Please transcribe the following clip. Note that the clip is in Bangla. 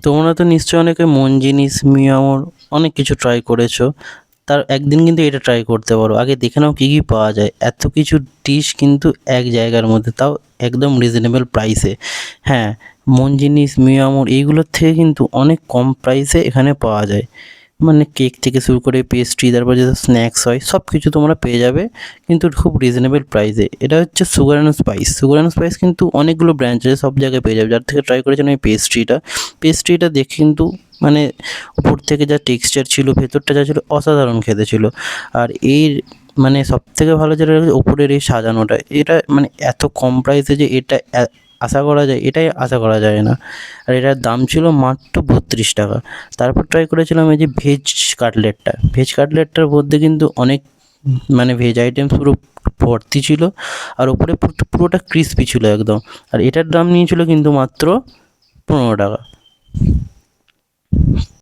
তোমরা তো নিশ্চয়ই অনেকে মন জিনিস, মিয়ামর অনেক কিছু ট্রাই করেছো। তার একদিন কিন্তু এটা ট্রাই করতে পারো। আগে দেখে নাও কী কী পাওয়া যায়। এত কিছু ডিশ কিন্তু এক জায়গার মধ্যে, তাও একদম রিজনেবল প্রাইসে। হ্যাঁ, মন জিনিস, মিয়ামর এইগুলোর থেকে কিন্তু অনেক কম প্রাইসে এখানে পাওয়া যায়। মানে কেক থেকে শুরু করে পেস্ট্রি, তারপর যেসব স্ন্যাক্স হয় সব কিছু তোমরা পেয়ে যাবে কিন্তু খুব রিজনেবল প্রাইসে। এটা হচ্ছে sugar and spice. Sugar and spice কিন্তু অনেকগুলো ব্রাঞ্চ আছে, সব জায়গায় পেয়ে যাবে। যার থেকে ট্রাই করেছিলাম আমি পেস্ট্রিটা দেখে কিন্তু মানে উপর থেকে যা টেক্সচার ছিল, ভেতরটা যা ছিল অসাধারণ খেতে ছিল। আর এর মানে সবথেকে ভালো যেটা লাগে ওপরের এই সাজানোটা, এটা মানে এত কম প্রাইসে যে এটা আশা করা যায়, এটাই আশা করা যায় না। আর এটার দাম ছিল মাত্র 32 টাকা। তারপর ট্রাই করেছিলাম এই যে ভেজ কাটলেটটার মধ্যে কিন্তু অনেক মানে ভেজ আইটেম পুরো ভর্তি ছিল, আর ওপরে পুরোটা ক্রিসপি ছিল একদম। আর এটার দাম নিয়েছিল কিন্তু মাত্র 15 টাকা।